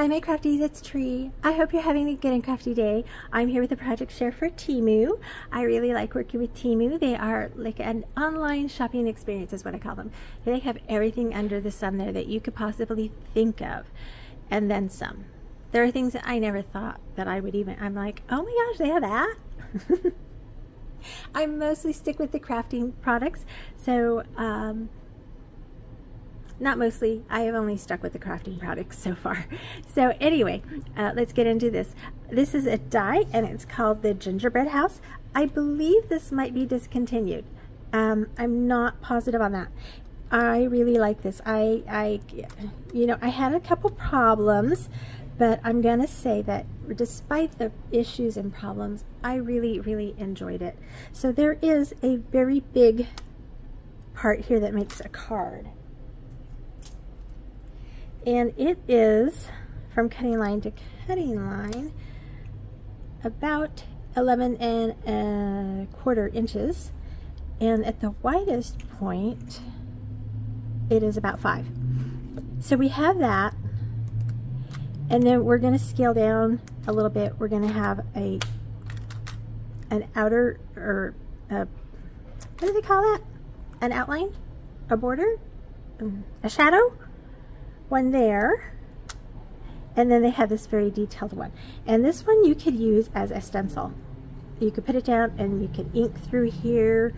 Hi my crafties, it's Tree. I hope you're having a good and crafty day. I'm here with a project share for TEMU. I really like working with TEMU. They are like an online shopping experience is what I call them. They have everything under the sun there that you could possibly think of, and then some. There are things that I never thought that I would even, I'm like, oh my gosh, they have that? I mostly stick with the crafting products, so not mostly, I have only stuck with the crafting products so far. So anyway, let's get into this. This is a die and it's called the Gingerbread House. I believe this might be discontinued. I'm not positive on that. I really like this. You know, I had a couple problems, but I'm gonna say that despite the issues and problems, I really enjoyed it. So there is a very big part here that makes a card. And it is from cutting line to cutting line about 11¼ inches, and at the widest point it is about 5. So we have that, and then we're going to scale down a little bit. We're going to have an outer, or what do they call that? An outline? A border? A shadow? One there, and then they have this very detailed one, and this one you could use as a stencil. You could put it down and you could ink through here,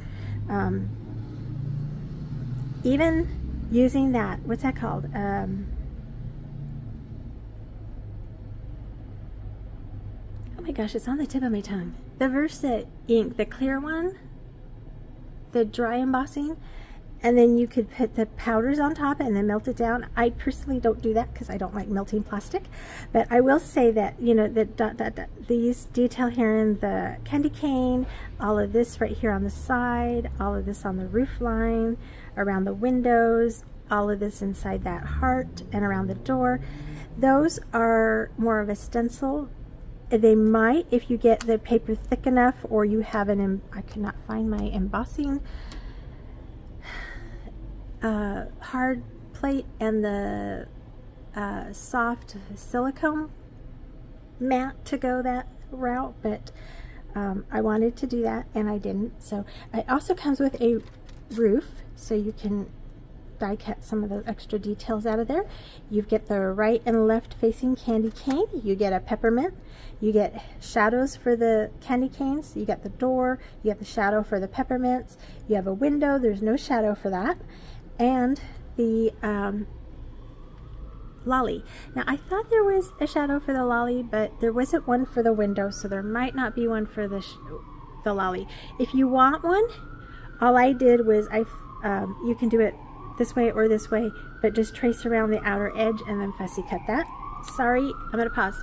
even using that, what's that called, oh my gosh, it's on the tip of my tongue, the Versa ink, the clear one, the dry embossing. And then you could put the powders on top and then melt it down. I personally don't do that because I don't like melting plastic. But I will say that, you know, these detail here in the candy cane, all of this right here on the side, all of this on the roof line, around the windows, all of this inside that heart and around the door. Those are more of a stencil. They might, if you get the paper thick enough, or you have I could not find my embossing hard plate and the soft silicone mat to go that route, but I wanted to do that and I didn't. So it also comes with a roof, so you can die cut some of the extra details out of there. You get the right and left facing candy cane, you get a peppermint, you get shadows for the candy canes, you get the door, you get the shadow for the peppermints, you have a window, there's no shadow for that, and the lolly. Now I thought there was a shadow for the lolly, but there wasn't one for the window, so there might not be one for the lolly. If you want one, all I did was you can do it this way or this way, but just trace around the outer edge and then fussy cut that. Sorry, I'm gonna pause.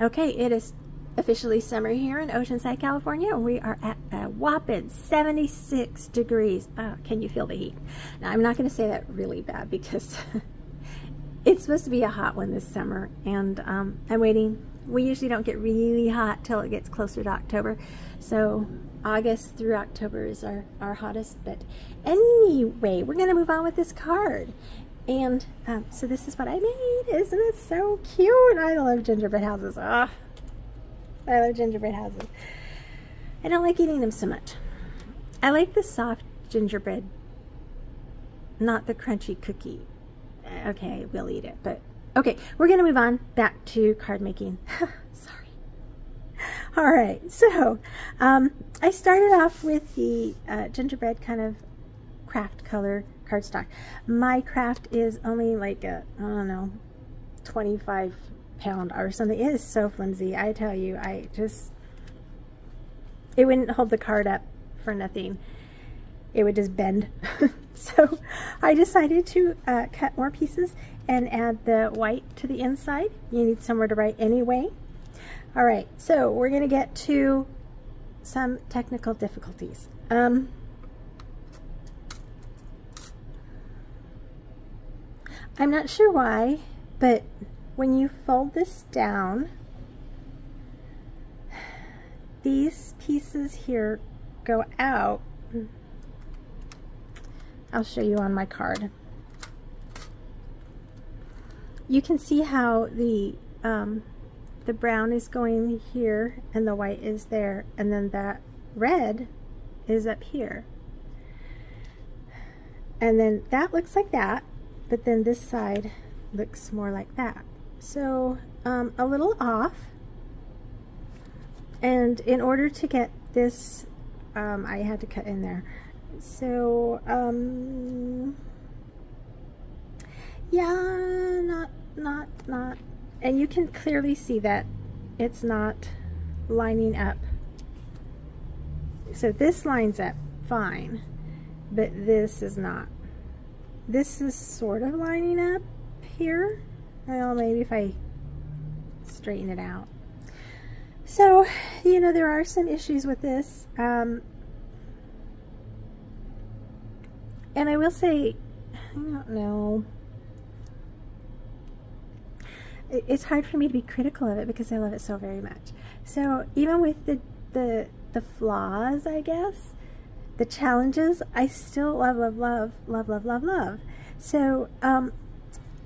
Okay, it is officially summer here in Oceanside, California. We are at a whopping 76 degrees. Can you feel the heat? Now, I'm not going to say that really bad because it's supposed to be a hot one this summer, and I'm waiting. We usually don't get really hot till it gets closer to October, so August through October is our hottest. But anyway, we're going to move on with this card. And so this is what I made. Isn't it so cute? I love gingerbread houses. I love gingerbread houses. I don't like eating them so much. I like the soft gingerbread, not the crunchy cookie. Okay, we'll eat it, but okay, we're gonna move on back to card making. Sorry. All right, so I started off with the gingerbread kind of craft color cardstock. My craft is only like a, I don't know, 25 pound or something. It is so flimsy, I tell you. It wouldn't hold the card up for nothing. It would just bend. So I decided to cut more pieces and add the white to the inside. You need somewhere to write anyway. All right, so we're gonna get to some technical difficulties. I'm not sure why, but when you fold this down, these pieces here go out. I'll show you on my card. You can see how the the brown is going here and the white is there, and then that red is up here. And then that looks like that, but then this side looks more like that. So a little off. And in order to get this, I had to cut in there. So yeah, not, and you can clearly see that it's not lining up. So this lines up fine, but this is not. This is sort of lining up here. Well, maybe if I straighten it out. So, you know, there are some issues with this. And I will say, I don't know. It's hard for me to be critical of it because I love it so very much. So even with the flaws, I guess, the challenges, I still love. So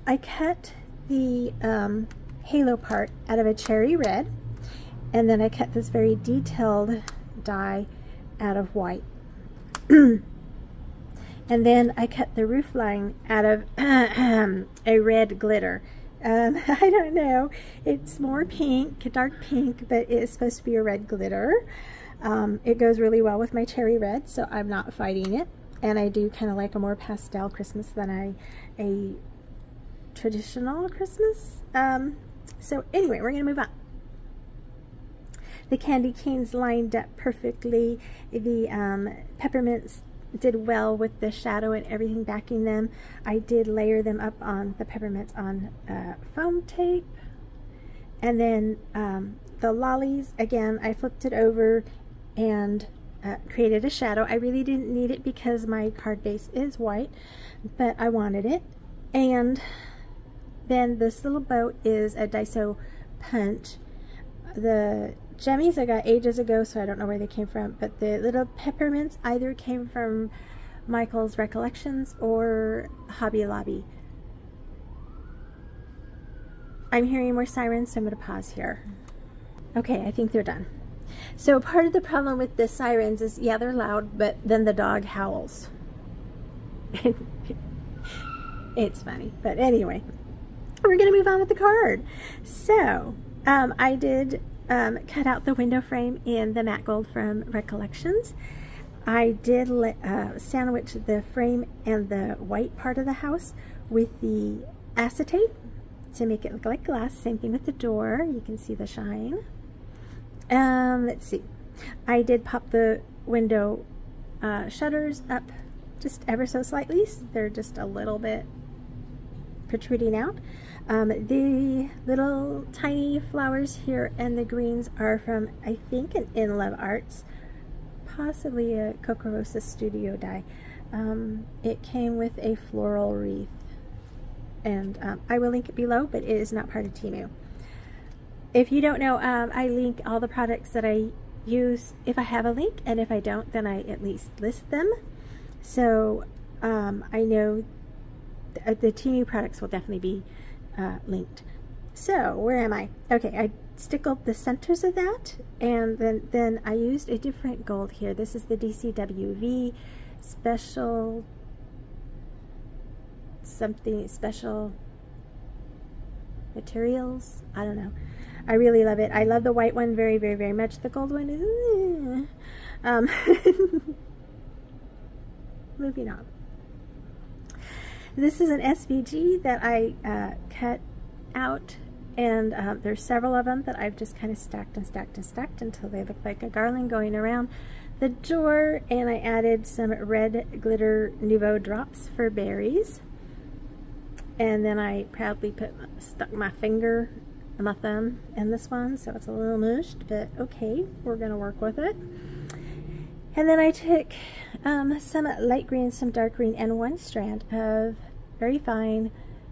I cut the halo part out of a cherry red, and then I cut this very detailed die out of white. And then I cut the roof line out of a red glitter. I don't know, it's more pink, dark pink, but it is supposed to be a red glitter. It goes really well with my cherry red, so I'm not fighting it. And I do kind of like a more pastel Christmas than a traditional Christmas. So anyway, we're going to move on. The candy canes lined up perfectly. The peppermints did well with the shadow and everything backing them. I did layer them up on the peppermints on foam tape. And then the lollies, again, I flipped it over and created a shadow. I really didn't need it because my card base is white, but I wanted it. And then this little boat is a Daiso punch. The Jemmies I got ages ago, so I don't know where they came from, but the little peppermints either came from Michael's Recollections or Hobby Lobby. I'm hearing more sirens, so I'm going to pause here. Okay, I think they're done. So part of the problem with the sirens is, yeah, they're loud, but then the dog howls. It's funny, but anyway, we're going to move on with the card. So I did cut out the window frame in the matte gold from Recollections. I did sandwich the frame and the white part of the house with the acetate to make it look like glass. Same thing with the door. You can see the shine. Let's see. I did pop the window shutters up just ever so slightly. So they're just a little bit protruding out. The little tiny flowers here and the greens are from, I think, an In Love Arts, possibly a Coco Rosa Studio die. It came with a floral wreath, and I will link it below, but it is not part of TEMU. If you don't know, I link all the products that I use if I have a link, and if I don't, then I at least list them. So I know the TEMU products will definitely be linked. So where am I? Okay, I stickled the centers of that, and then I used a different gold here. This is the DCWV special something special materials. I don't know. I really love it. I love the white one very, very, very much. The gold one is moving on. This is an SVG that I cut out, and there's several of them that I've just kind of stacked and stacked and stacked until they look like a garland going around the door. And I added some red glitter Nuvo drops for berries, and then I proudly stuck my finger, my thumb in this one, so it's a little mushed, but okay, we're gonna work with it. And then I took some light green, some dark green, and one strand of very fine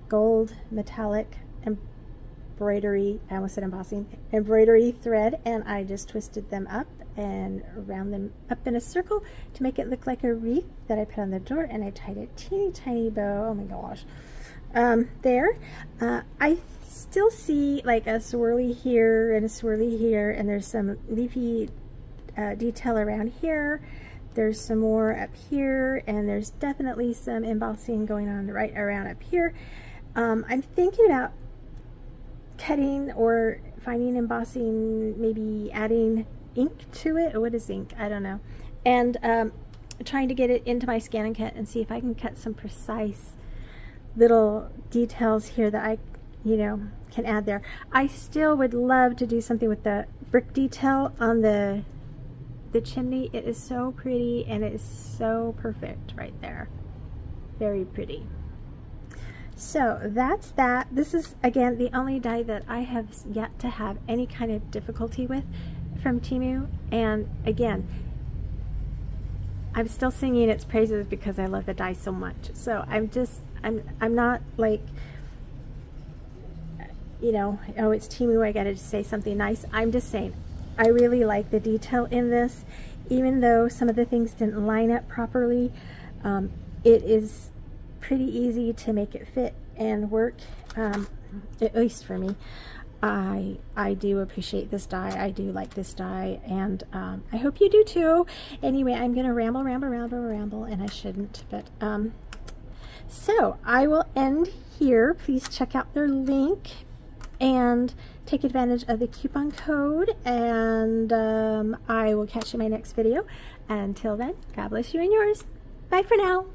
gold metallic embroidery, I almost said embossing, embroidery thread, and I just twisted them up and round them up in a circle to make it look like a wreath that I put on the door, and I tied a teeny tiny bow, oh my gosh, there. I still see like a swirly here and a swirly here, and there's some leafy detail around here. There's some more up here, and there's definitely some embossing going on right around up here. I'm thinking about cutting or finding embossing, maybe adding ink to it. What is ink? I don't know. And trying to get it into my Scan and Cut and see if I can cut some precise little details here that I, you know, can add there. I still would love to do something with the brick detail on the chimney. It is so pretty, and it is so perfect right there. Very pretty. So that's that. This is, again, the only die that I have yet to have any kind of difficulty with from TEMU. And again, I'm still singing its praises because I love the die so much. So I'm not like, you know, oh, it's TEMU, I gotta say something nice. I'm just saying, I really like the detail in this. Even though some of the things didn't line up properly, it is pretty easy to make it fit and work, at least for me. I do appreciate this die. I do like this die, and I hope you do too. Anyway, I'm gonna ramble, and I shouldn't, but so I will end here. Please check out their link and take advantage of the coupon code, and I will catch you in my next video. Until then, God bless you and yours. Bye for now.